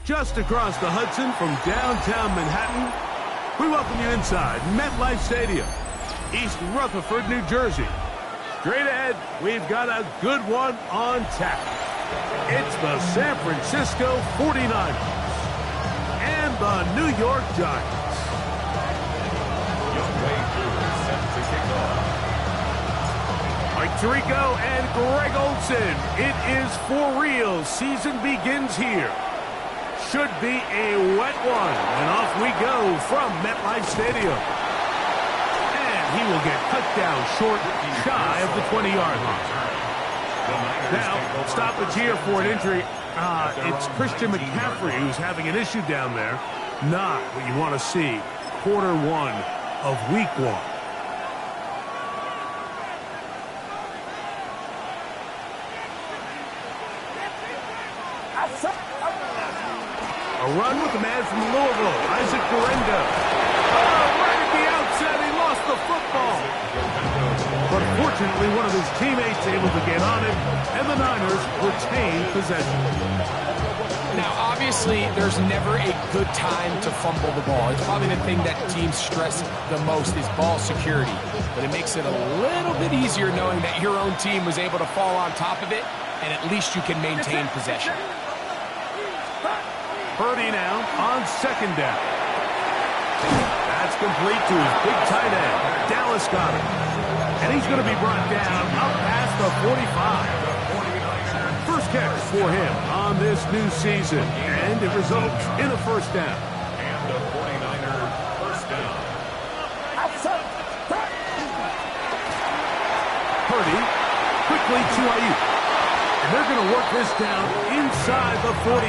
Just across the Hudson from downtown Manhattan, we welcome you inside MetLife Stadium, East Rutherford, New Jersey. Straight ahead, we've got a good one on tap. It's the San Francisco 49ers and the New York Giants. Mike Tirico and Greg Olsen, it is for real. Season begins here. Should be a wet one, and off we go from MetLife Stadium. And he will get cut down short, shy of the 20-yard line. Now, stoppage here for an injury. It's Christian McCaffrey who's having an issue down there. Not what you want to see quarter one of week one. A run with the man from Louisville, Isaac Guerendo. Oh, right at the outset, he lost the football. But fortunately, one of his teammates able to get on it, and the Niners retain possession. Now, obviously, there's never a good time to fumble the ball. It's probably the thing that teams stress the most is ball security. But it makes it a little bit easier knowing that your own team was able to fall on top of it, and at least you can maintain possession. Purdy now on second down. That's complete to his big tight end, Dallas Goedert. And he's going to be brought down up past the 45. First catch for him on this new season. And it results in a first down. And the 49ers first down. Purdy quickly to Ayuk. And they're going to work this down inside the 45.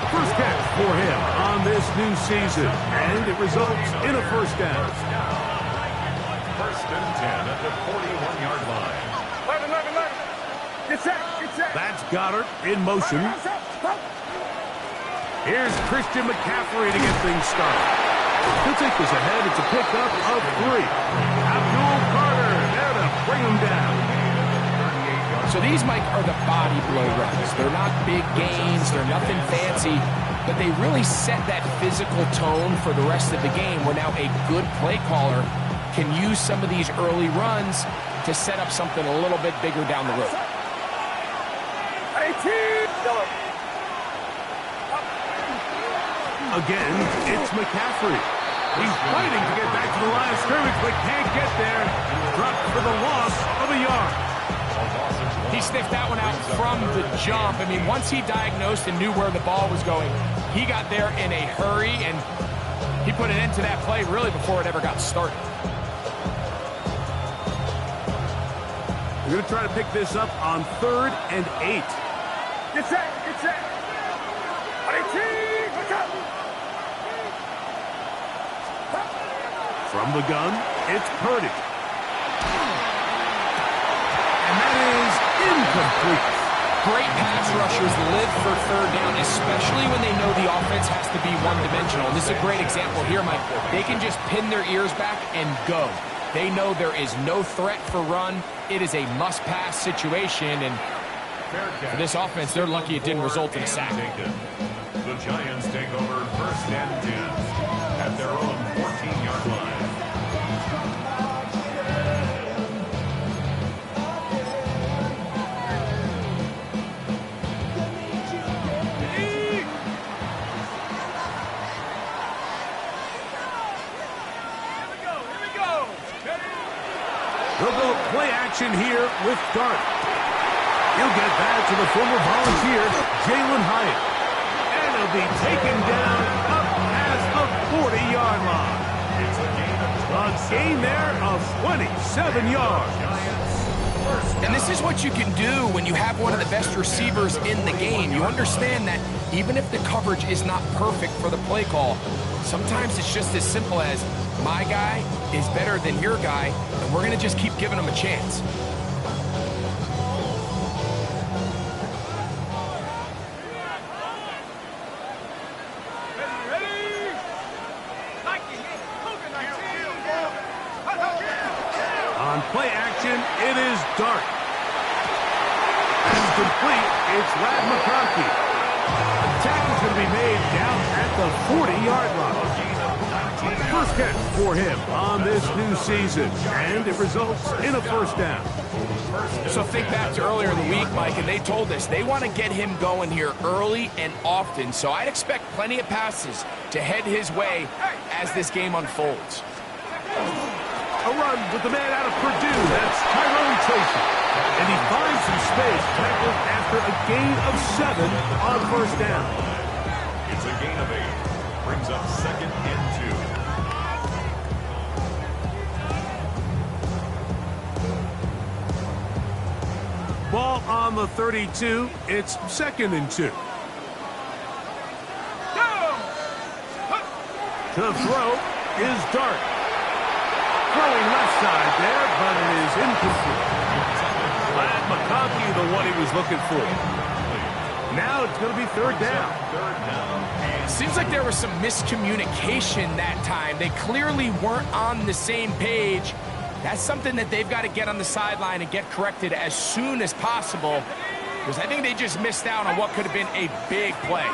First catch for him on this new season, and it results in a first down. First and 10 at the 41-yard line. 11. Get set. That's Goddard in motion. Here's Christian McCaffrey to get things started. He'll take this ahead. It's a pickup of 3. Abdul Carter there to bring him down. So these, Mike, are the body blow runs. They're not big gains. They're nothing fancy. But they really set that physical tone for the rest of the game where now a good play caller can use some of these early runs to set up something a little bit bigger down the road. Again, it's McCaffrey. He's fighting to get back to the line of scrimmage, but can't get there. Dropped for the loss of a yard. He sniffed that one out from the jump. I mean, once he diagnosed and knew where the ball was going, he got there in a hurry, and he put an end to that play really before it ever got started. We're going to try to pick this up on 3rd and 8. Get set. From the gun, it's Purdy. And that is incomplete. Great pass rushers live for 3rd down, especially when they know the offense has to be one-dimensional. This is a great example here, Mike. They can just pin their ears back and go. They know there is no threat for run. It is a must-pass situation, and for this offense, they're lucky it didn't result in a sack. The Giants take over 1st and 10 at their own 14-yard line. They'll go play action here with Dart. He'll get back to the former Volunteer, Jalen Hyatt. And he'll be taken down up past the 40-yard line. It's a gain of A gain there of 27 yards. And this is what you can do when you have one of the best receivers in the game. You understand that even if the coverage is not perfect for the play call, sometimes it's just as simple as my guy is better than your guy, and we're going to just keep giving him a chance. On play action, it is Dart. And complete, it's Rad McConkey. The tackle's going to be made down at the 40-yard line. First catch for him on this new season, and it results in a first down. So think back to earlier in the week, Mike, and they told us they want to get him going here early and often. So I'd expect plenty of passes to head his way as this game unfolds. A run with the man out of Purdue. That's Tyrone Tracy. And he finds some space tackled after a gain of 7 on first down. It's a gain of 8. Brings up 2nd and 2. Ball on the 32. It's 2nd and 2. To throw is Dart. Throwing left side there, but it is incomplete. Rad McConkey, the one he was looking for. Now it's going to be 3rd down. Seems like there was some miscommunication that time. They clearly weren't on the same page. That's something that they've got to get on the sideline and get corrected as soon as possible, because I think they just missed out on what could have been a big play.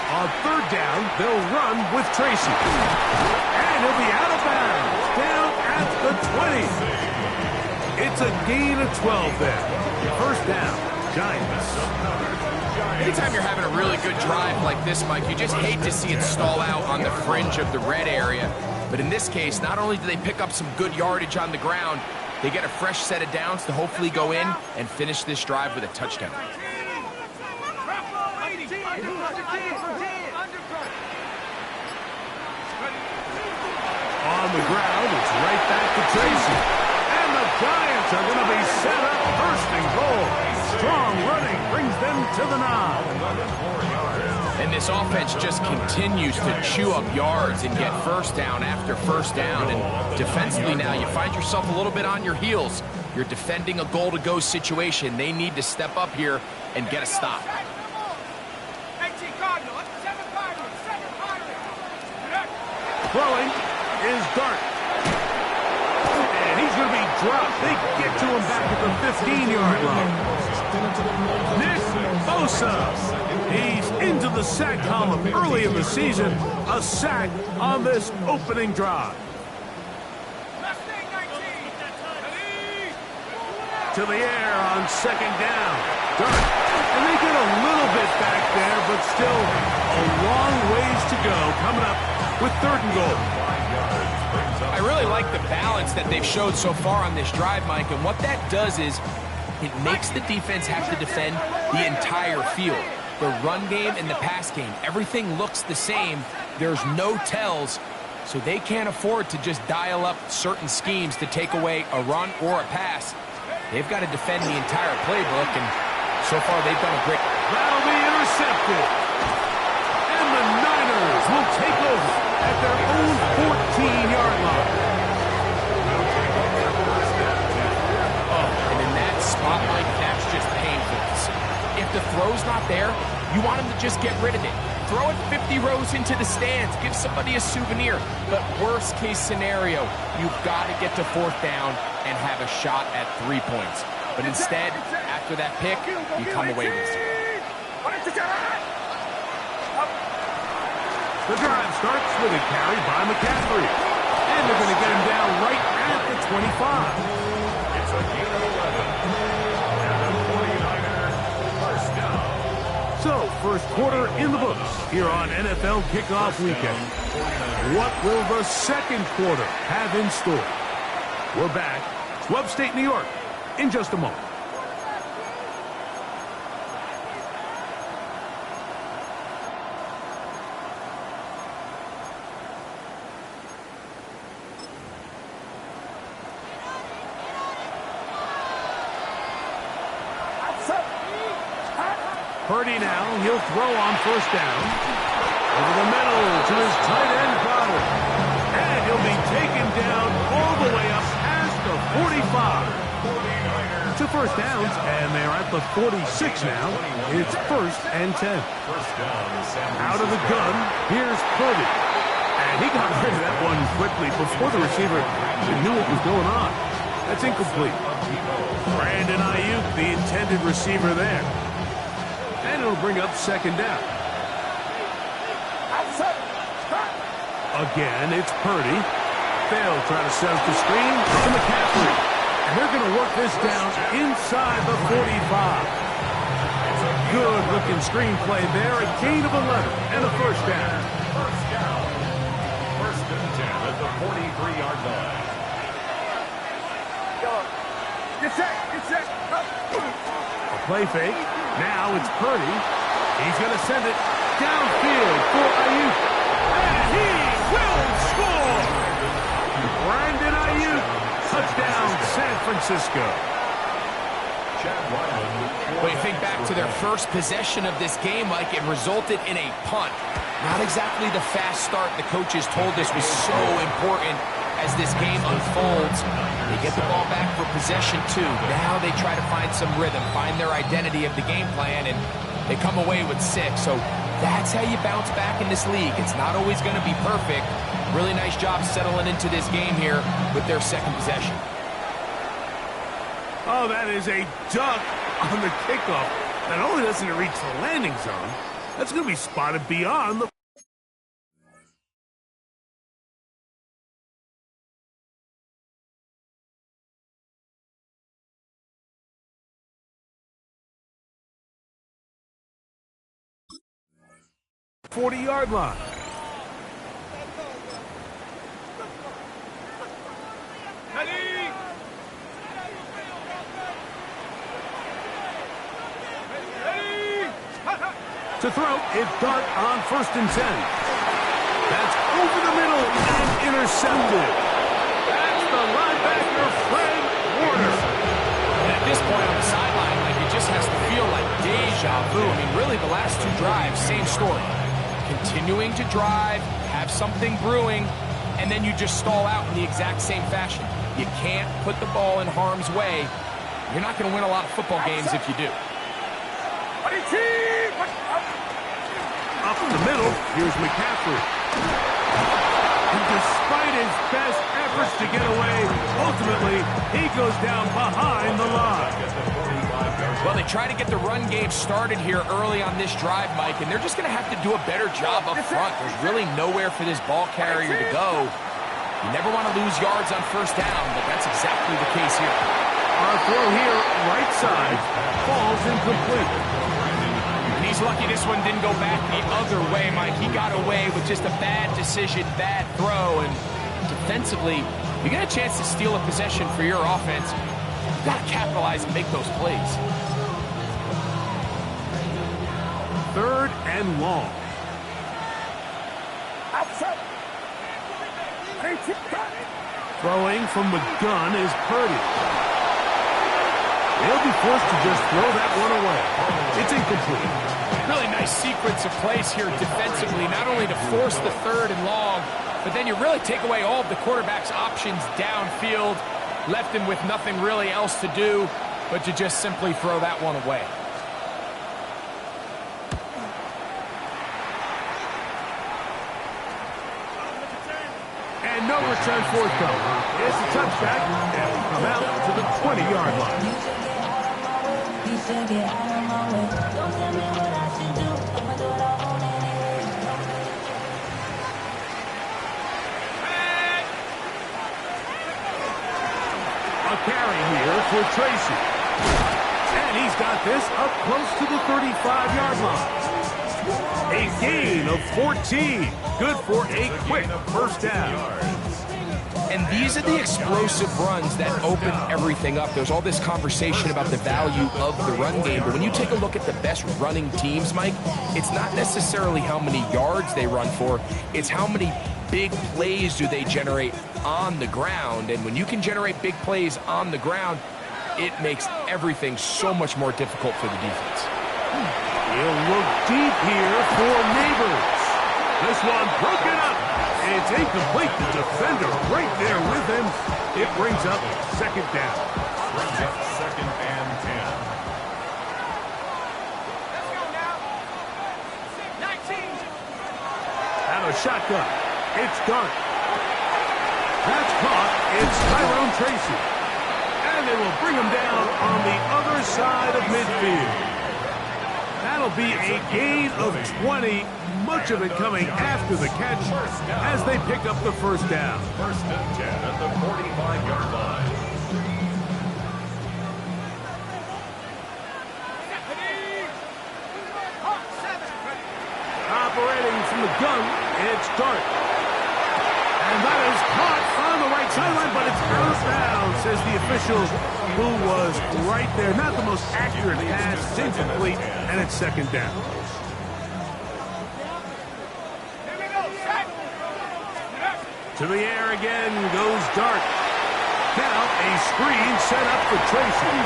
On 3rd down, they'll run with Tracy. And he'll be out of bounds, down at the 20. It's a gain of 12 there. First down, Giants. Anytime you're having a really good drive like this, Mike, you just hate to see it stall out on the fringe of the red area. But in this case, not only do they pick up some good yardage on the ground, they get a fresh set of downs to hopefully go in and finish this drive with a touchdown. On the ground, it's right back to Tracy. And the Giants are going to be set up 1st and goal. Strong running brings them to the 9. And this offense just continues to chew up yards and get first down after first down. And defensively now, you find yourself a little bit on your heels. You're defending a goal-to-go situation. They need to step up here and get a stop. Throwing is Dart. And he's going to be dropped. They get to him back at the 15-yard line. Nick Bosa. He's into the sack column early in the season. A sack on this opening drive. To the air on 2nd down. Dart. And they get a little bit back there, but still a long ways to go coming up with 3rd and goal. I really like the balance that they've showed so far on this drive, Mike, and what that does is it makes the defense have to defend the entire field. The run game and the pass game, everything looks the same. There's no tells, so they can't afford to just dial up certain schemes to take away a run or a pass. They've got to defend the entire playbook, and so far they've done a great... That'll be intercepted. And the Niners will take over at their own 14-yard line. Oh, and in that spot, Mike, that's just painful to see. If the throw's not there, you want him to just get rid of it. Throw it 50 rows into the stands. Give somebody a souvenir. But worst case scenario, you've got to get to 4th down and have a shot at 3 points. But instead, after that pick, you come away with zero. The drive starts with a carry by McCaffrey. And they're going to get him down right at the 25. It's a gain of 11. And the 49er, first down. So, first quarter in the books here on NFL Kickoff Weekend. What will the second quarter have in store? We're back to upstate New York in just a moment. Purdy now, he'll throw on first down. Over the middle to his tight end, Goddard. And he'll be taken down all the way up past the 45. To first downs, and they're at the 46 now. It's 1st and 10. Out of the gun, here's Purdy. And he got rid of that one quickly before the receiver knew what was going on. That's incomplete. Brandon Ayuk, the intended receiver there. And it'll bring up 2nd down. Again, it's Purdy. They'll try to set up the screen to McCaffrey. And they're going to work this down inside the 45. Good-looking screenplay there. A gain of 11 and a 1st down. 1st and 10 at the 43-yard line. Get set. Get set. A play fake. Now it's Purdy. He's going to send it downfield for Ayuk. And he will score! Brandon Ayuk. Touchdown, San Francisco. When you think back to their first possession of this game, Mike, it resulted in a punt. Not exactly the fast start the coaches told us was so important as this game unfolds. They get the ball back for possession 2. Now they try to find some rhythm, find their identity of the game plan, and they come away with 6. So that's how you bounce back in this league. It's not always going to be perfect. Really nice job settling into this game here with their 2nd possession. Oh, that is a duck on the kickoff. Not only doesn't it reach the landing zone, that's going to be spotted beyond the... ...40-yard line. To throw, it's Dart on 1st and 10. That's over the middle and intercepted. That's the linebacker, Fred Warner. And at this point on the sideline, like, it just has to feel like deja vu. I mean, really, the last 2 drives, same story. Continuing to drive, have something brewing, and then you just stall out in the exact same fashion. You can't put the ball in harm's way. You're not going to win a lot of football games if you do. Up the middle, here's McCaffrey. And despite his best efforts to get away, ultimately, he goes down behind the line. Well, they try to get the run game started here early on this drive, Mike, and they're just going to have to do a better job up front. There's really nowhere for this ball carrier to go. You never want to lose yards on 1st down, but that's exactly the case here. Our throw here, right side, falls incomplete. And he's lucky this one didn't go back the other way, Mike. He got away with just a bad decision, bad throw, and defensively, you get a chance to steal a possession for your offense. You've got to capitalize and make those plays. 3rd and long. Throwing from the gun is Purdy. He'll be forced to just throw that one away. It's incomplete. Really nice sequence of plays here defensively, not only to force the 3rd and long, but then you really take away all of the quarterback's options downfield, left him with nothing really else to do but to just simply throw that one away. And no return forthcoming. It's a touchback, and will come out to the 20-yard line. A carry here for Tracy. And he's got this up close to the 35-yard line. A gain of 14. Good for a quick 1st down. And these are the explosive runs that open everything up. There's all this conversation about the value of the run game, but when you take a look at the best running teams, Mike, it's not necessarily how many yards they run for, it's how many big plays do they generate on the ground. And when you can generate big plays on the ground, it makes everything so much more difficult for the defense. He'll look deep here for Neighbors. This one broken up. It's incomplete. The defender right there with him. It brings up second down. Brings up second and 10. Let's go now. 19. Out of shotgun. It's Dart. That's caught. It's Tyrone Tracy. And they will bring him down on the other side of midfield. That'll be a gain of 20, much of it coming after the catch as they pick up the first down. First and 10 at the 45-yard line. Operating from the gun, it's Dart. And that is caught on the right sideline, but it's out of bounds, says the official who was right there. Not the most accurate pass, it's incomplete, and it's second down. To the air again goes Dart. Now a screen set up for Tracy.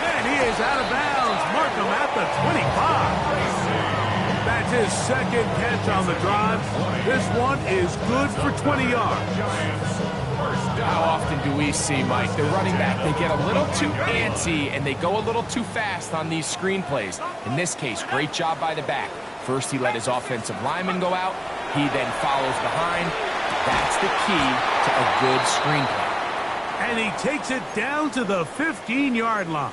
And he is out of bounds. Mark him at the 25. That's his second catch on the drive. This one is good for 20 yards. How often do we see, Mike, the running back, they get a little too antsy and they go a little too fast on these screen plays. In this case, great job by the back. First, he let his offensive lineman go out. He then follows behind. That's the key to a good screen play. And he takes it down to the 15-yard line.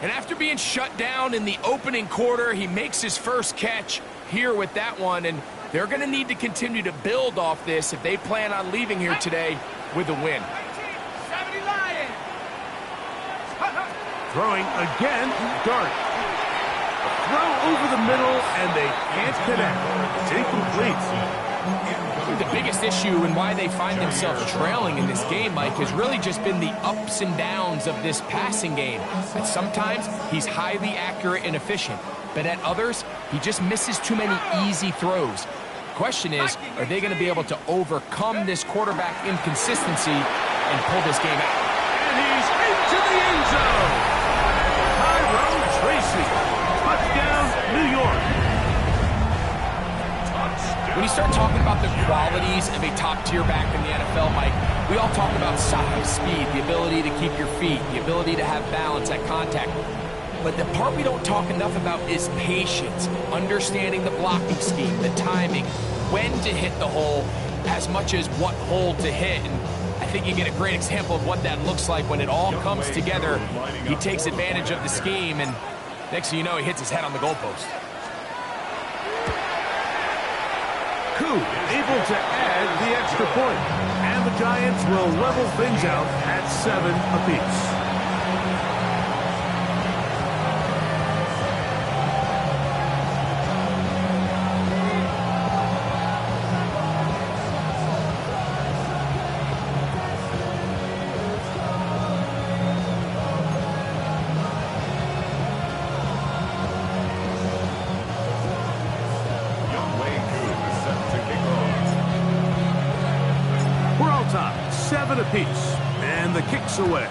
And after being shut down in the opening quarter, he makes his first catch here with that one. And they're going to need to continue to build off this if they plan on leaving here today with a win. Throwing again, Dart. Throw over the middle, and they can't connect. It's incomplete. The biggest issue and why they find themselves trailing in this game, Mike, has really just been the ups and downs of this passing game. At sometimes, he's highly accurate and efficient, but at others, he just misses too many easy throws. The question is, are they going to be able to overcome this quarterback inconsistency and pull this game out? And he's into the end zone. Tyrone Tracy. Touchdown, New York. When you start talking about the qualities of a top-tier back in the NFL, Mike, we all talk about size, speed, the ability to keep your feet, the ability to have balance at contact. But the part we don't talk enough about is patience, understanding the blocking scheme, the timing, when to hit the hole, as much as what hole to hit. And I think you get a great example of what that looks like when it all comes together. He takes advantage of the scheme, and next thing you know, he hits his head on the goalpost. Able to add the extra point. And the Giants will level things out at 7 apiece. Top, 7 apiece, and the kick's away.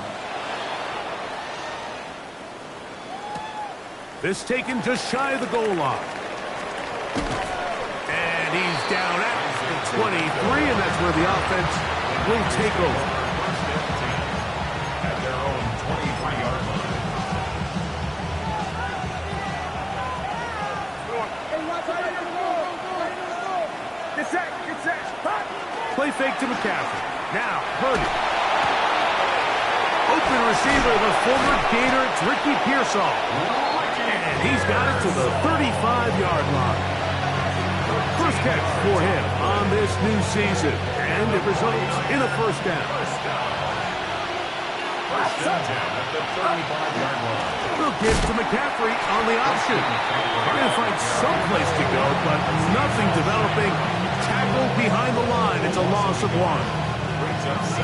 This taken just shy of the goal line. And he's down at the 23, and that's where the offense will take over. At their own 23-yard line. Get set. Play fake to McCaffrey. Now, Purdy. Open receiver, the former Gator, it's Ricky Pearsall. And he's got it to the 35-yard line. First catch for him on this new season. And it results in a first down. First and 10 at the 35-yard line. They'll give to McCaffrey on the option. Trying to find some place to go, but nothing developing. Tackle behind the line. It's a loss of 1.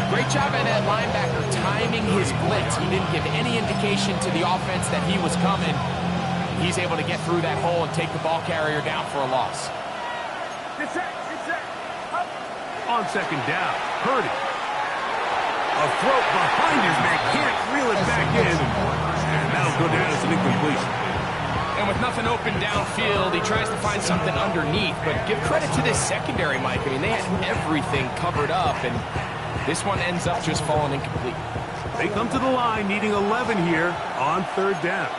Great job by that linebacker timing his blitz. He didn't give any indication to the offense that he was coming. He's able to get through that hole and take the ball carrier down for a loss. Get set. On second down, Purdy. A throw behind his man. Can't reel it back in. And That'll go down as an incompletion. And with nothing open downfield, he tries to find something underneath. But give credit to this secondary, Mike. I mean, they had everything covered up, and this one ends up just falling incomplete. They come to the line needing 11 here on third down.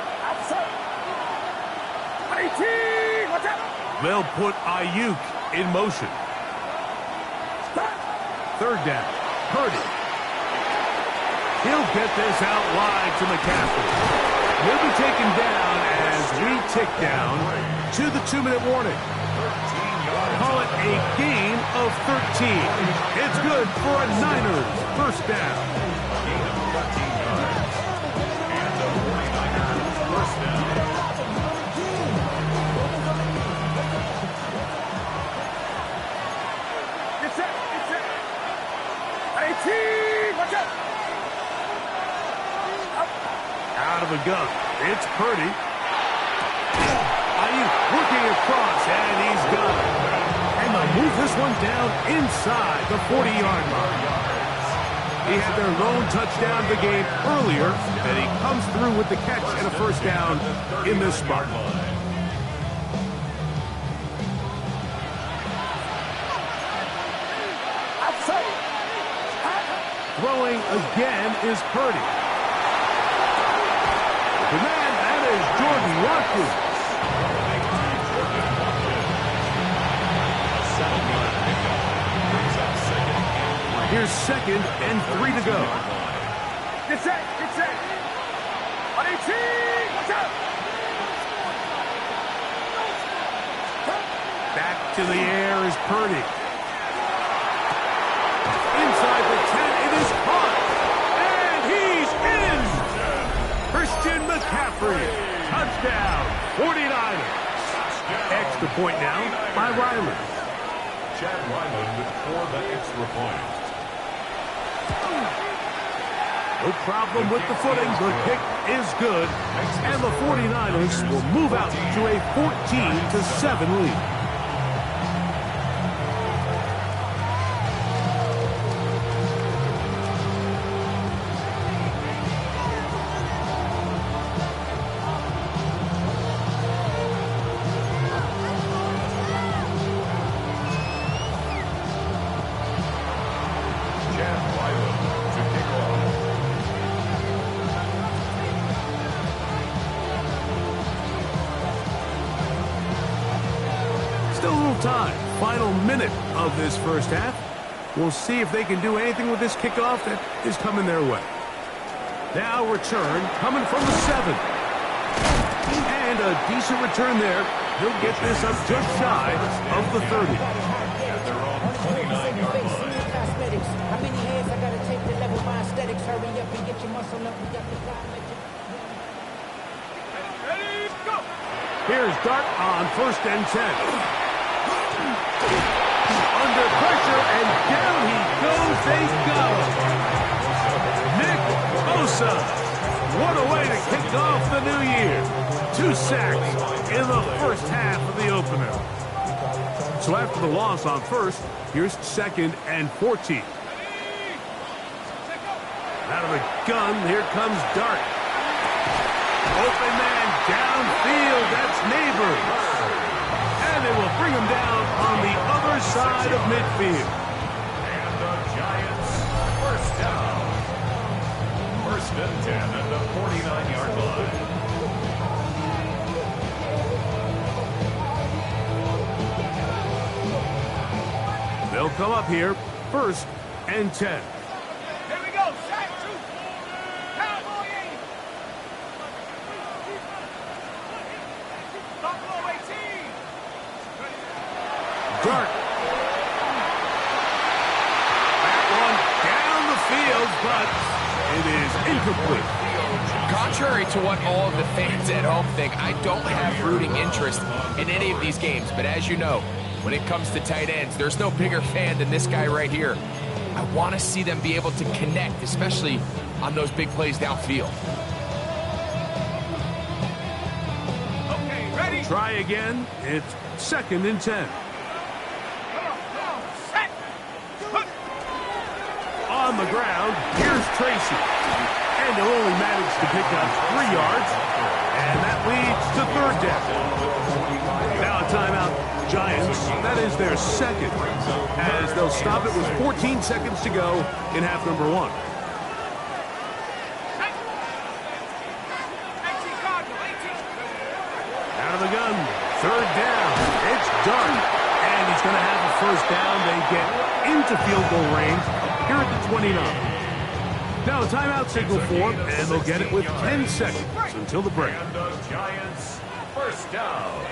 They'll put Ayuk in motion. Third down. Purdy. He'll get this out wide to McCaffrey. He'll be taken down as we tick down to the 2-minute warning. Call it a gain of 13. It's good for a Niners first down. Gain of 13 yards. And the 49ers first down. Get set. Watch out. Out of the gun. It's Purdy. Ayuk working across, and he's got it. And they'll move this one down inside the 40-yard line. He had their lone touchdown of the game earlier, and he comes through with the catch and a first down in this spot. Throwing again is Purdy. The man, that is Jordan Watkins. Here's 2nd and 3 to go. Get set. Watch out. Back to the air is Purdy. Inside the 10, it is caught. And he's in. Christian McCaffrey. Touchdown. 49ers. Extra point now by Riley. Chad Ryland for the extra point. No problem with the footing. The kick is good. And the 49ers will move out to a 14-7 lead. Still a little time. Final minute of this first half. We'll see if they can do anything with this kickoff that is coming their way. Now return coming from the 7. And a decent return there. He'll get this up just shy of the 30. At their own 29-yard line. How many heads I gotta take to level my aesthetics? Hurry up and get your muscle up. We got the time. Ready, go. Here's Dart on 1st and 10. Under pressure, and down he goes. They got him. Nick Bosa. What a way to kick off the new year. 2 sacks in the first half of the opener. So after the loss on 1st, here's 2nd and 14. Out of the gun, here comes Dart. Open man downfield, that's Neighbors. And they will bring him down on the other side of midfield. And the Giants first down. 1st and 10 at the 49-yard line. They'll come up here, 1st and 10. Here we go. Sack 2. Cowboy 80. Buffalo 18. Dart. That one down the field, but it is incomplete. Contrary to what all of the fans at home think, I don't have rooting interest in any of these games. But as you know, when it comes to tight ends, there's no bigger fan than this guy right here. I want to see them be able to connect, especially on those big plays downfield. Okay, ready? Try again. It's 2nd and 10. Come on. Set. Hook. On the ground, here's Tracy. And they'll only manage to pick up 3 yards. And that leads to third down. Now a timeout, Giants. That is their second, as they'll stop it with 14 seconds to go in half number 1. Out of the gun, third down. It's Dart. And he's going to have a first down. They get into field goal range here at the 29. Now a timeout signal for them, and they'll get it with 10 seconds until the break. And the Giants, first down.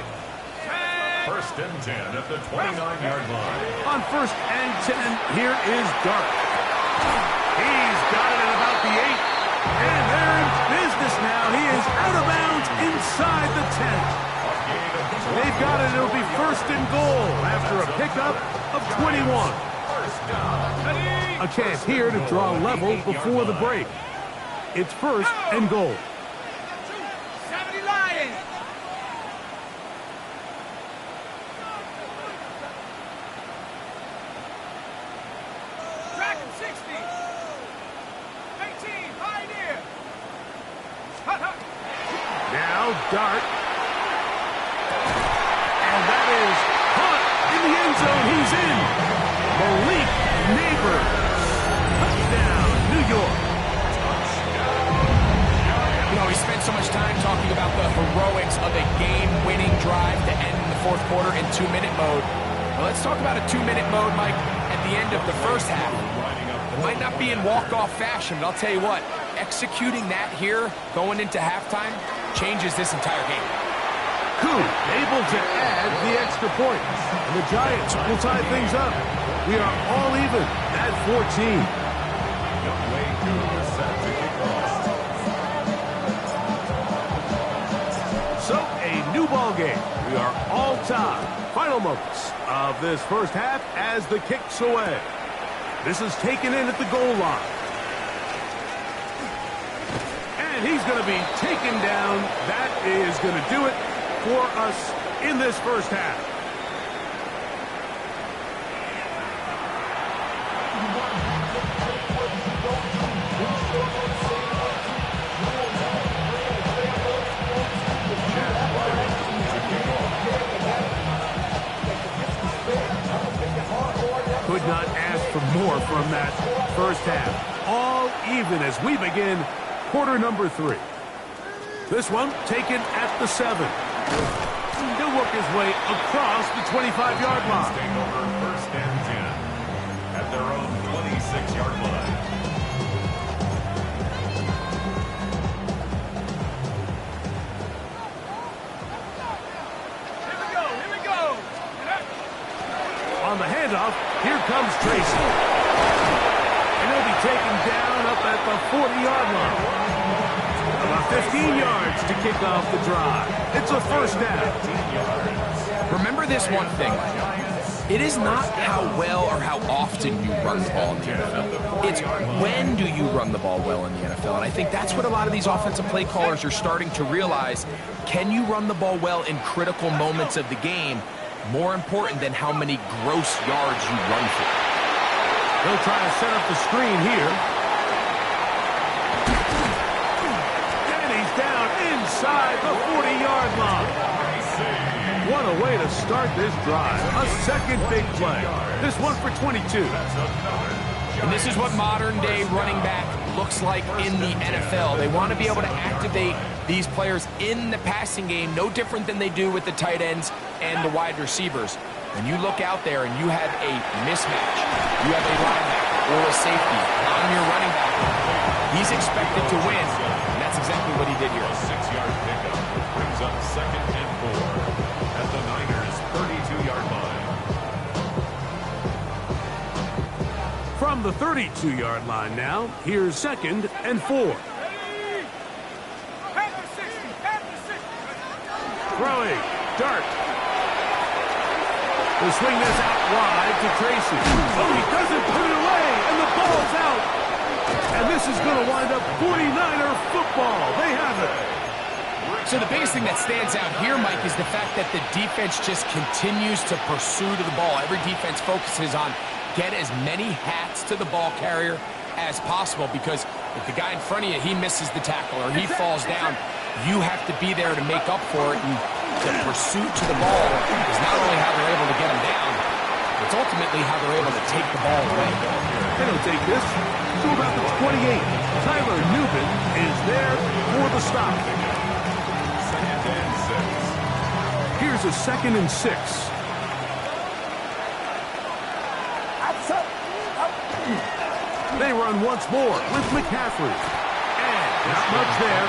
First and 10 at the 29-yard line. On first and 10, here is Dart. He's got it at about the 8. And they're in business now. He is out of bounds inside the 10. They've got it. It'll be first and goal after a pickup of 21. A chance here to draw level before the break. It's first and goal. 70 Lions. Track 60. 18 Pioneer. Now Dart. And that is caught in the end zone. He's in. Malik Neighbors. Touchdown, New York. You know, we spent so much time talking about the heroics of a game-winning drive to end the fourth quarter in 2-minute mode. Well, let's talk about a 2-minute mode, Mike, at the end of the first half. It might not be in walk-off fashion, but I'll tell you what, executing that here, going into halftime, changes this entire game. Koo able to add the extra point. And the Giants will tie things up. We are all even at 14. So, a new ball game. We are all tied. Final moments of this first half as the kick's away. This is taken in at the goal line. And he's going to be taken down. That is going to do it for us in this first half. Could not ask for more from that first half. All even as we begin quarter number 3. This one taken at the 7. He'll work his way across the 25-yard line. Staying over first and 10 at their own 26-yard line. Here we go. On the handoff, here comes Tracy. And he'll be taken down up at the 40-yard line. About 15 yards to kick off the drive. It's a first down. Remember this one thing. It is not how well or how often you run the ball in the NFL. It's when do you run the ball well in the NFL. And I think that's what a lot of these offensive play callers are starting to realize. Can you run the ball well in critical moments of the game? More important than how many gross yards you run for. They'll try to set up the screen here. And he's down inside the 40-yard line. What a way to start this drive. A second big play. This one for 22. And this is what modern-day running back looks like in the NFL. They want to be able to activate these players in the passing game, no different than they do with the tight ends and the wide receivers. When you look out there and you have a mismatch, you have a linebacker or a safety on your running back, he's expected to win, and that's exactly what he did here. A 6-yard pickup brings up second and 4 at the Niners' 32-yard line. From the 32-yard line now, here's second and 4. Throwing, Dart. They'll swing this out wide to Tracy. Oh, he doesn't put it away, and the ball's out. And this is going to wind up 49er football. They have it. So the biggest thing that stands out here, Mike, is the fact that the defense just continues to pursue to the ball. Every defense focuses on get as many hats to the ball carrier as possible, because if the guy in front of you, he misses the tackle or he falls down, you have to be there to make up for it. And the pursuit to the ball is not only how they're able to get him down, it's ultimately how they're able to take the ball away. They don't take this to about the 28. Tyler Newman is there for the stop. Here's a 2nd and 6. They run once more with McCaffrey. And not much there.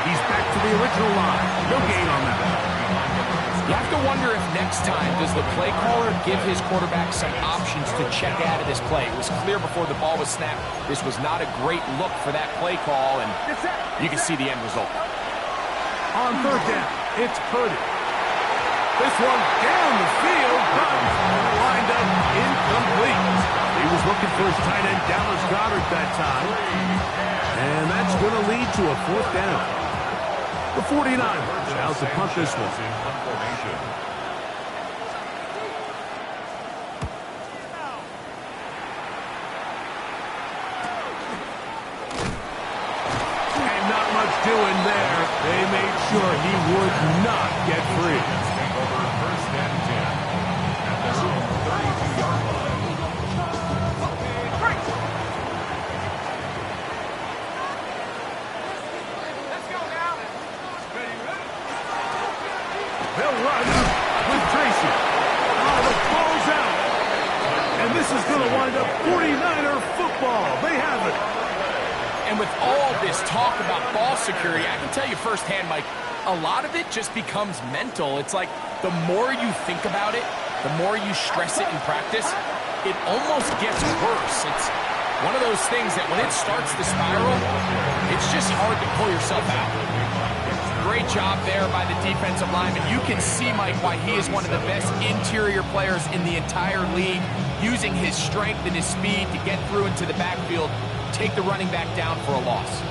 He's back to the original line. No gain on that. You have to wonder if next time does the play caller give his quarterback some options to check out of this play. It was clear before the ball was snapped this was not a great look for that play call, and you can see the end result. On 3rd down, it's Purdy. This one down the field, but lined up incomplete. He was looking for his tight end, Dallas Goedert, that time. And that's going to lead to a 4th down. The 49ers out to punt this one. And not much doing there. They made sure he would not get free. First and 10 at their own 32-yard line. They'll run with Tracy. Oh, the ball's out. And this is going to wind up 49er football. They have it. And with all this talk about ball security, I can tell you firsthand, Mike, a lot of it just becomes mental. It's like the more you think about it, the more you stress it in practice, it almost gets worse. It's one of those things that when it starts to spiral, it's just hard to pull yourself out. Great job there by the defensive lineman. You can see, Mike, why he is one of the best interior players in the entire league, using his strength and his speed to get through into the backfield, take the running back down for a loss.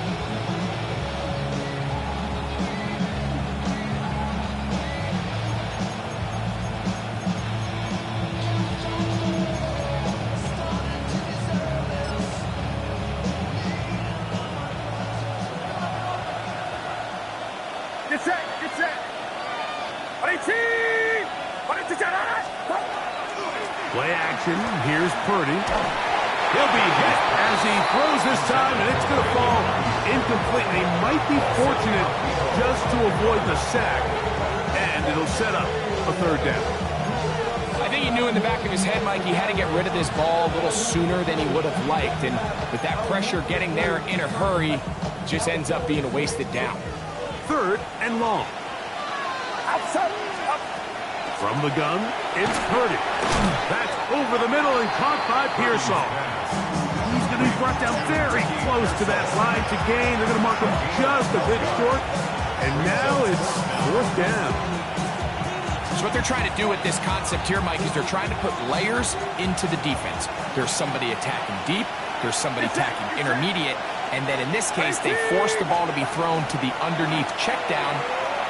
Play action. Here's Purdy. He'll be hit as he throws this time, and it's going to fall incomplete. They might be fortunate just to avoid the sack, and it'll set up a 3rd down. I think he knew in the back of his head, Mike, he had to get rid of this ball a little sooner than he would have liked, and with that pressure getting there in a hurry, just ends up being a wasted down. 3rd and long. From the gun, it's Purdy. That's over the middle and caught by Pearsall. He's going to be brought down very close to that line to gain. They're going to mark him just a bit short. And now it's 4th down. So what they're trying to do with this concept here, Mike, is they're trying to put layers into the defense. There's somebody attacking deep. There's somebody attacking intermediate. And then in this case, they force the ball to be thrown to the underneath check down,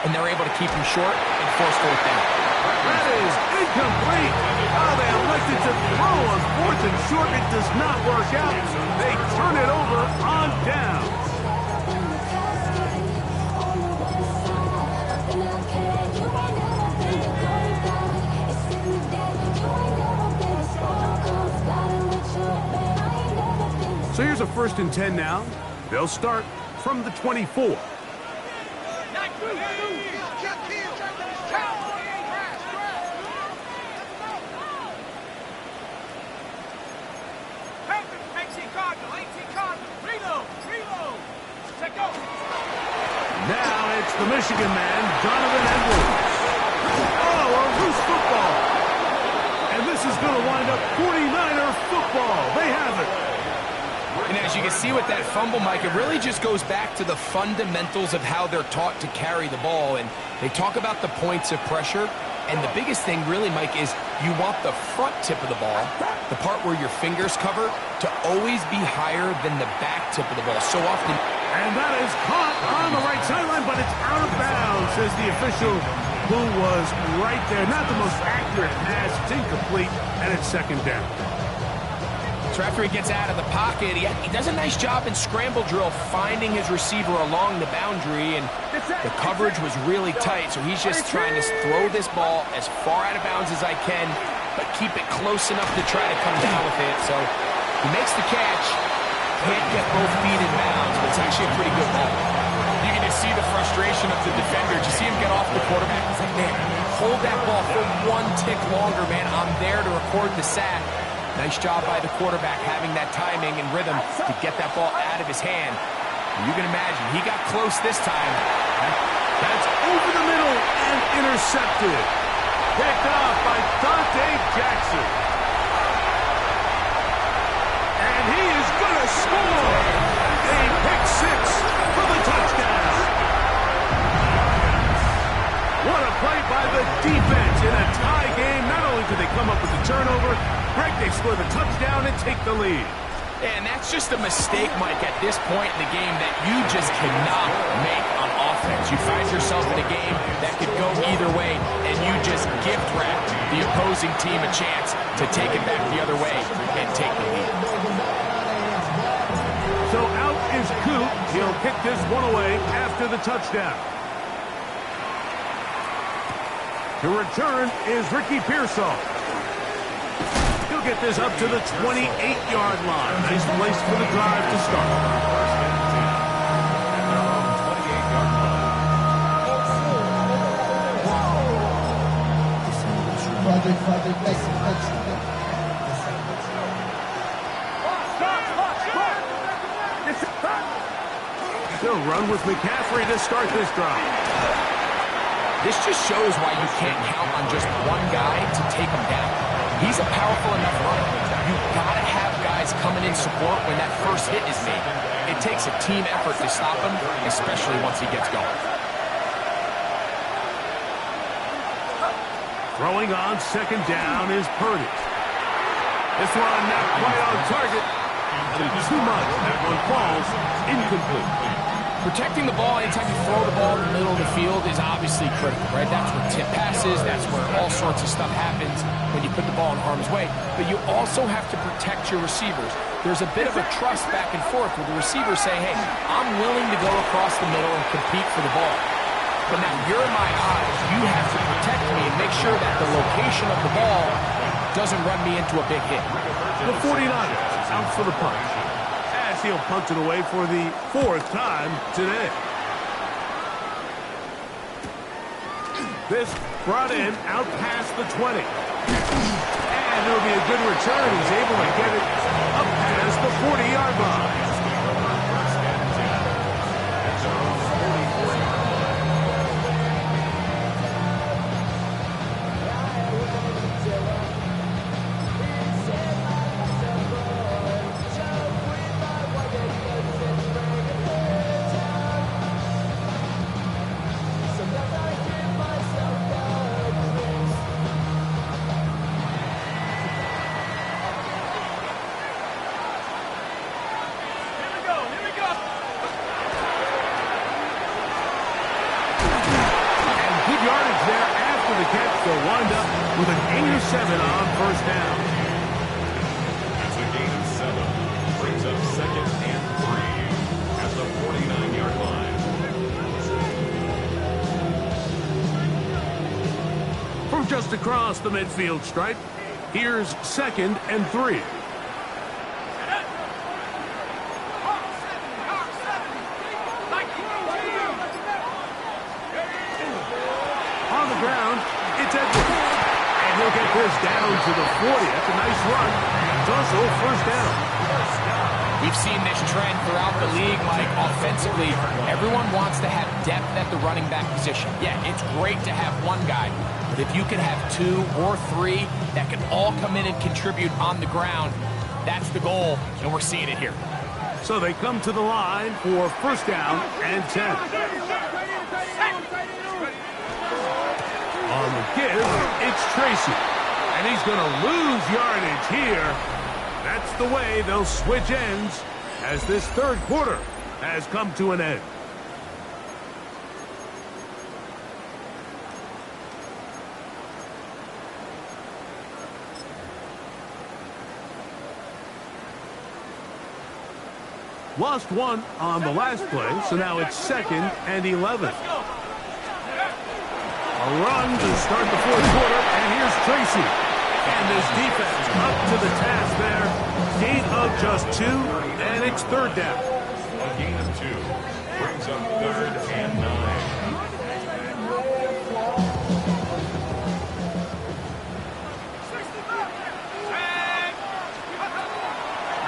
and they're able to keep him short and force 4th down. That is incomplete. Oh, they elected to throw on 4th and short. It does not work out. They turn it over on down. So here's a 1st and 10 now. They'll start from the 24. Now it's the Michigan man, Donovan Edwards. Oh, a loose football. And this is going to wind up 49er football. They have it. And as you can see with that fumble, Mike, it really just goes back to the fundamentals of how they're taught to carry the ball. And they talk about the points of pressure. And the biggest thing really, Mike, is you want the front tip of the ball, the part where your fingers cover, to always be higher than the back tip of the ball. So often. And that is caught on the right sideline, but it's out of bounds, says the official who was right there. Not the most accurate pass. It's incomplete, and it's 2nd down. So after he gets out of the pocket, he does a nice job in scramble drill finding his receiver along the boundary, and the coverage was really tight, so he's just trying to throw this ball as far out of bounds as I can, but keep it close enough to try to come down with it. So he makes the catch, can't get both feet in bounds, but it's actually a pretty good ball. You can just see the frustration of the defender. Did you see him get off the quarterback? He's like, man, hold that ball for one tick longer, man. I'm there to record the sack. Nice job by the quarterback having that timing and rhythm to get that ball out of his hand. You can imagine, he got close this time. That's over the middle and intercepted. Picked off by Dante Jackson. And he is going to score. A pick six for the touchdown. What a play by the defense in a tie game. Not only did they come up with the turnover, Greg, they score the touchdown and take the lead. And that's just a mistake, Mike, at this point in the game that you just cannot make on offense. You find yourself in a game that could go either way, and you just gift wrap the opposing team a chance to take it back the other way and take the lead. So out is Coop. He'll kick this one away after the touchdown. The return is Ricky Pearsall. He'll get this up to the 28-yard line. Nice place for the drive to start. First and 10 at their own 28-yard line. He'll run with McCaffrey to start this drive. This just shows why you can't count on just one guy to take him down. He's a powerful enough runner. You've got to have guys coming in support when that first hit is made. It takes a team effort to stop him, especially once he gets going. Throwing on second down is Purdy. This one not quite on target. Too much. That one falls incomplete. Protecting the ball anytime you throw the ball in the middle of the field is obviously critical, right? That's where tip passes, that's where all sorts of stuff happens when you put the ball in harm's way. But you also have to protect your receivers. There's a bit of a trust back and forth where the receivers say, hey, I'm willing to go across the middle and compete for the ball. But now you're in my eyes. You have to protect me and make sure that the location of the ball doesn't run me into a big hit. The 49ers out for the punt. As he'll punt it away for the fourth time today. This brought in out past the 20. And it'll be a good return. He's able to get it up past the 40-yard line. First and 10 at their own 44-yard line. They'll wind up with an 8 or 7 on first down. It's a gain of 7. Brings up second and 3 at the 49-yard line. From just across the midfield stripe, here's second and 3. On the ground, it's Edwards. And he'll get this down to the 40. That's a nice run. It's also first down. We've seen this trend throughout the league, Mike. Offensively, everyone wants to have depth at the running back position. Yeah, it's great to have one guy, but if you can have 2 or 3 that can all come in and contribute on the ground, that's the goal, and we're seeing it here. So they come to the line for first down and 10. On the give, it's Tracy. And he's going to lose yardage here. That's the way they'll switch ends as this third quarter has come to an end. Lost one on the last play, so now it's 2nd and 11. A run to start the fourth quarter, and here's Tracy. And this defense up to the task there. Gain of just 2, and it's 3rd down. A gain of 2 brings up 3rd and 9.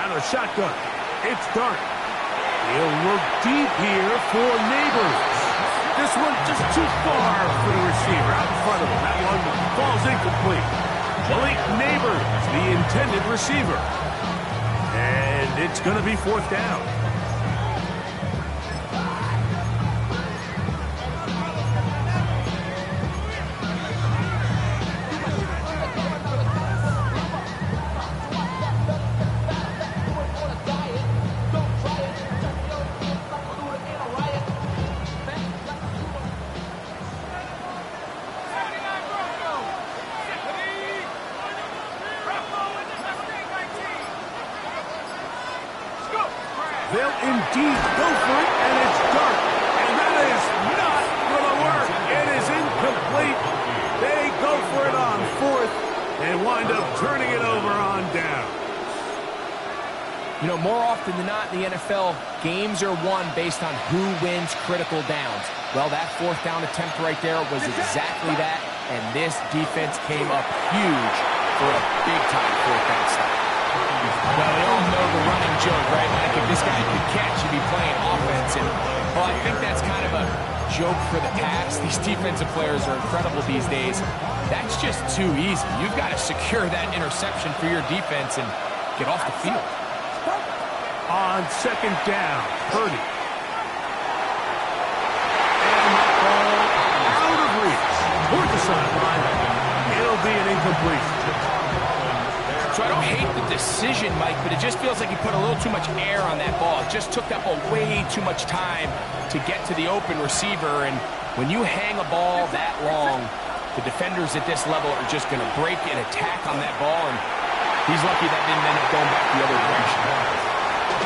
And a shotgun. It's Dart. He'll look deep here for Neighbors. This one just too far for the receiver out in front of him. That one falls incomplete. Malik Neighbors, the intended receiver. And it's going to be 4th down. They'll indeed go for it, and it's Dart. And that is not going to work. It is incomplete. They go for it on 4th and wind up turning it over on down. You know, more often than not in the NFL, games are won based on who wins critical downs. Well, that 4th down attempt right there was exactly that, and this defense came up huge for a big-time 4th down stop. Well, we all know the running joke, right, Mike? If this guy could catch, he'd be playing offense. And, well, I think that's kind of a joke for the past. These defensive players are incredible these days. That's just too easy. You've got to secure that interception for your defense and get off the field. On 2nd down, Purdy. And that ball out of reach. Toward the sideline. It'll be an incompletion. So I don't hate the decision, Mike, but it just feels like he put a little too much air on that ball. It just took that ball way too much time to get to the open receiver. And when you hang a ball that long, the defenders at this level are just going to break and attack on that ball. And he's lucky that didn't end up going back the other direction.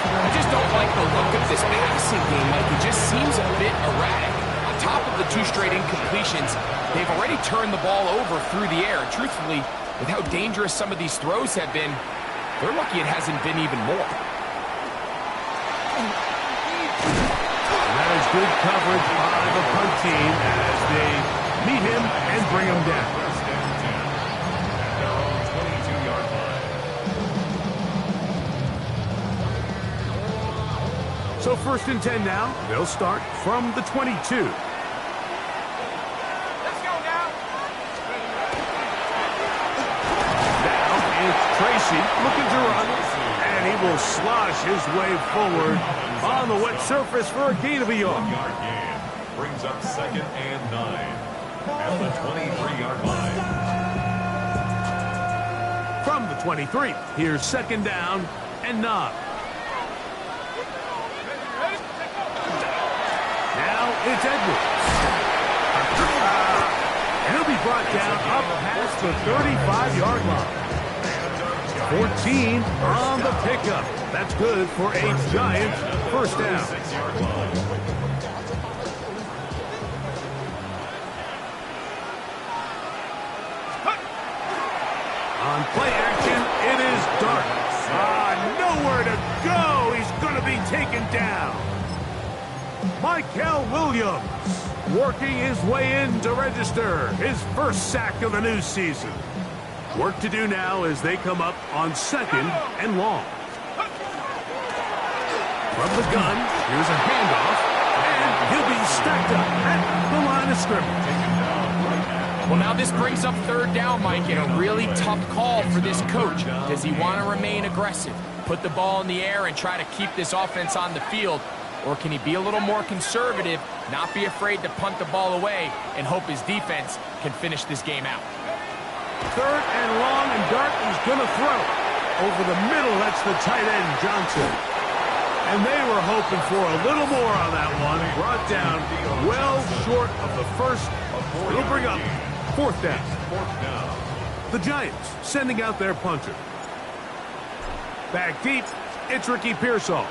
I just don't like the look of this passing game, Mike. It just seems a bit erratic. On top of the 2 straight incompletions, they've already turned the ball over through the air. Truthfully, with how dangerous some of these throws have been, they're lucky it hasn't been even more. And that is good coverage by the punt team as they meet him and bring him down. 22-yard line. So 1st and 10 now. They'll start from the 22. Tracy looking to run, and he will slosh his way forward on the wet surface for a gain of a yard. 1-yard gain brings up 2nd and 9 at the 23-yard line. From the 23, here's 2nd down and 9. Now it's Edwards. He'll be brought down up past the 35-yard line. 14 on the pickup. That's good for a Giant 1st down. 6-yard line. On play action, it is Dart. Nowhere to go. He's going to be taken down. Michael Williams working his way in to register his 1st sack of the new season. Work to do now as they come up on 2nd and long. From the gun, here's a handoff, and he'll be stacked up at the line of scrimmage. Well, now this brings up 3rd down, Mike, and a really tough call for this coach. Does he want to remain aggressive, put the ball in the air, and try to keep this offense on the field? Or can he be a little more conservative, not be afraid to punt the ball away, and hope his defense can finish this game out? 3rd and long, and Dart is going to throw. Over the middle, that's the tight end, Johnson. And they were hoping for a little more on that one. Brought down well short of the 1st. It'll bring up 4th down. The Giants sending out their punter. Back deep, it's Ricky Pearsall.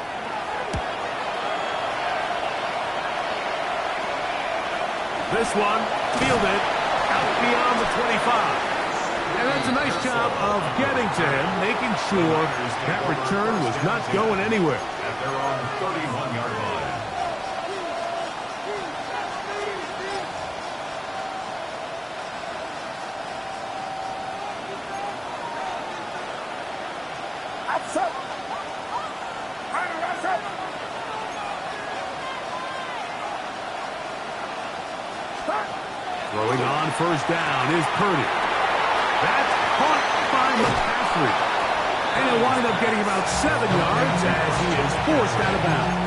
This one, fielded out beyond the 25. And that's a nice job of getting to him, making sure that return was not going anywhere. At their own 31-yard line. Throwing on first down is Purdy. That's caught by McCaffrey. And he'll wind up getting about 7 yards as he is forced out of bounds.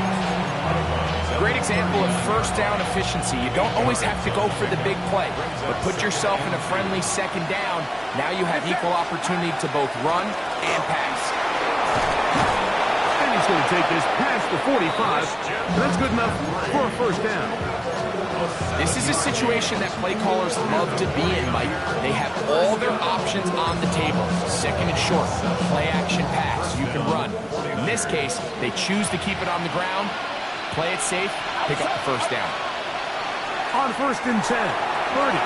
Great example of first down efficiency. You don't always have to go for the big play, but put yourself in a friendly second down. Now you have equal opportunity to both run and pass. And he's going to take this past the 45. That's good enough for a first down. This is a situation that play callers love to be in, Mike. They have all their options on the table. Second and short, play action pass, you can run. In this case, they choose to keep it on the ground, play it safe, pick up the first down. On first and 10, Purdy.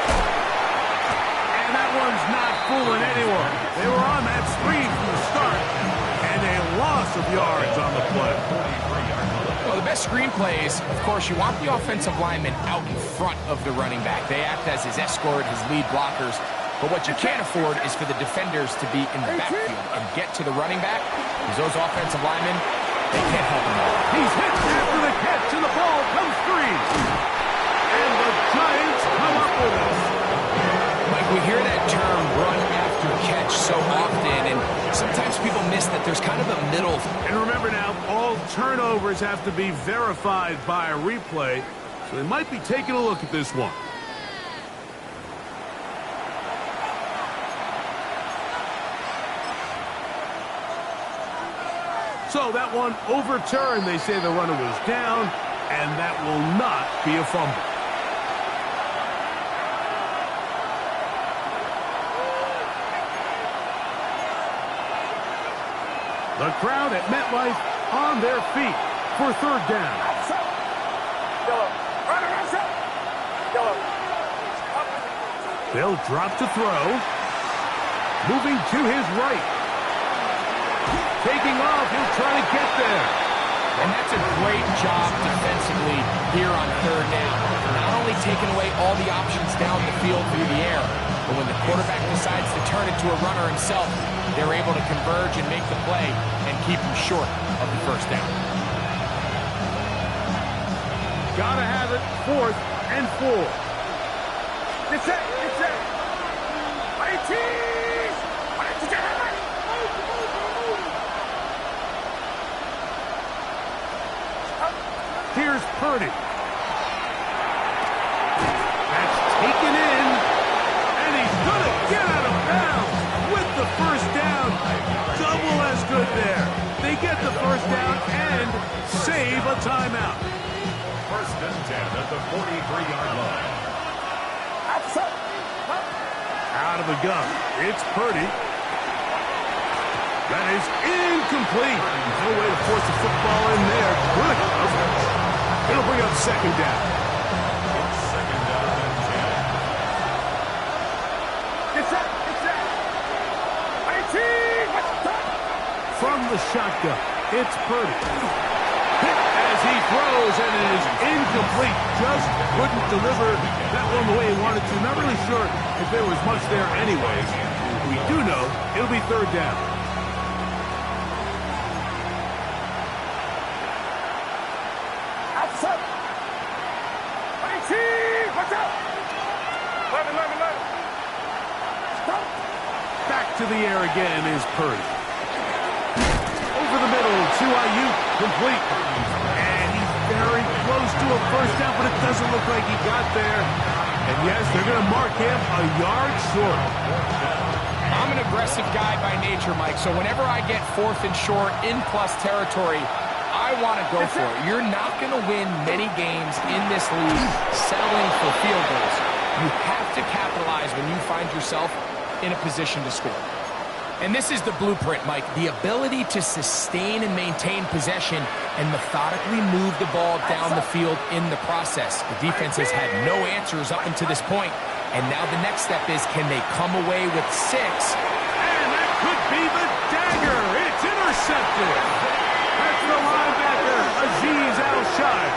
And that one's not fooling anyone. They were on that screen from the start, and a loss of yards on the play. Well, the best screen plays, of course, you want the offensive lineman out in front of the running back. They act as his escort, his lead blockers. But what you can't afford is for the defenders to be in the backfield and get to the running back, because those offensive linemen, they can't help him out. He's hit after the catch, and the ball comes free. And the Giants come up with it. Mike, we hear that term run after catch so often, and sometimes people miss that there's kind of a middle. And remember now, all turnovers have to be verified by a replay, so they might be taking a look at this one. So that one overturned. They say the runner was down, and that will not be a fumble. The crowd at MetLife on their feet for third down. They'll drop to throw. Moving to his right. Taking off, he'll try to get there. And that's a great job defensively here on third down. Not only taking away all the options down the field through the air, but when the quarterback decides to turn it to a runner himself, they're able to converge and make the play and keep him short of the first down. Gotta have it, 4th and 4. It's it. Here's Purdy. That's taken in, and he's gonna get out of bounds with the first down. Double as good there. They get the first down and save a timeout. First and 10 at the 43-yard line. Out of the gun, it's Purdy. That is incomplete. No way to force the football in there. Good coverage. It'll bring up second down. Second down and 10. From the shotgun, it's Purdy. Hit as he throws, and it is incomplete. Just couldn't deliver that one the way he wanted to. Not really sure if there was much there anyways. We do know it'll be third down. Back to the air again is Purdy. Over the middle to Ayuk, complete. And he's very close to a first down, but it doesn't look like he got there. And yes, they're going to mark him a yard short. I'm an aggressive guy by nature, Mike, so whenever I get 4th and short in plus territory, I want to go for it. You're not going to win many games in this league settling for field goals. You have to capitalize when you find yourself in a position to score. And this is the blueprint, Mike. The ability to sustain and maintain possession and methodically move the ball down the field in the process. The defense has had no answers up until this point. And now the next step is, can they come away with 6? And that could be the dagger. It's intercepted. That's the linebacker, Aziz Al-Shire.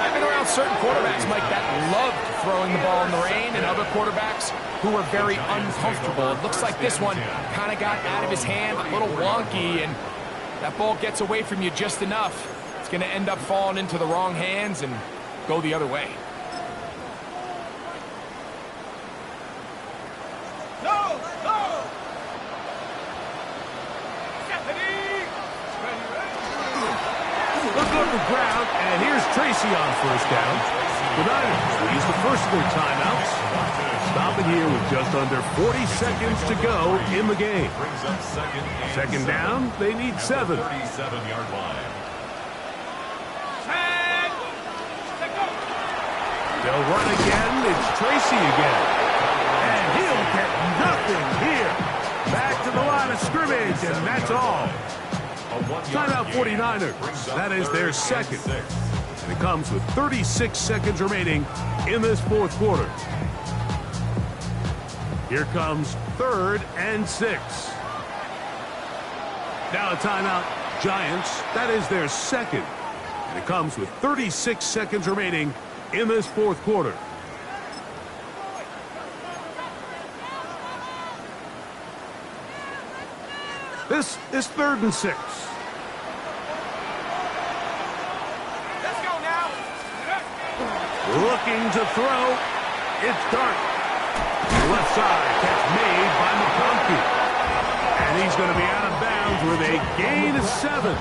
I've been around certain quarterbacks, Mike, that loved throwing the ball in the rain, and other quarterbacks who were very uncomfortable. It looks like this one kind of got out of his hand, a little wonky, and that ball gets away from you just enough. It's going to end up falling into the wrong hands and go the other way. Go! Go! Look on the ground, and here's Tracy on first down. The Niners will use the first of their timeouts. Stop it here with just under 40 seconds to go in the game. Second down, they need 7. 37-yard line. They'll run again. It's Tracy again. And he'll get nothing here. Back to the line of scrimmage, and that's all. Timeout 49ers. That is their second. And it comes with 36 seconds remaining in this fourth quarter. Here comes 3rd and 6. Now a timeout, Giants. That is their second. And it comes with 36 seconds remaining in this fourth quarter. This is 3rd and 6. Let's go now. Looking to throw. It's Dart. Left side, catch made by McConkey. And he's going to be out of bounds with a gain of 7.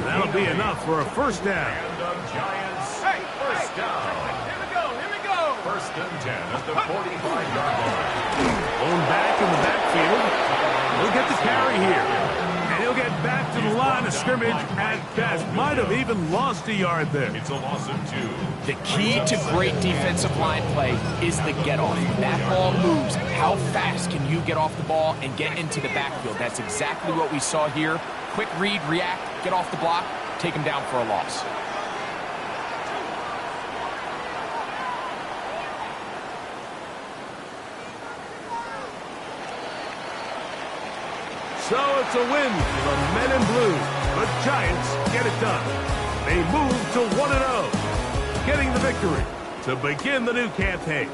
That'll be enough for a first down. And the Giants, Hey, first hey. down. Here we go. Here we go. 1st and 10 at the 45-yard line. Going back in the backfield. He'll get the carry here. And he'll get back to the line of scrimmage at best. Might have even lost a yard there. It's a loss of 2. The key to great defensive line play is the get-off. That ball moves. How fast can you get off the ball and get into the backfield? That's exactly what we saw here. Quick read, react, get off the block, take him down for a loss. So it's a win for the men in blue. The Giants get it done. They move to 1-0, getting the victory to begin the new campaign.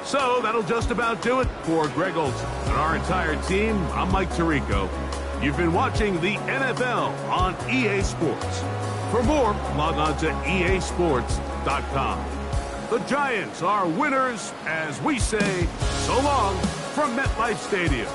So that'll just about do it for Greg Olsen and our entire team. I'm Mike Tirico. You've been watching the NFL on EA Sports. For more, log on to easports.com. The Giants are winners as we say so long from MetLife Stadium.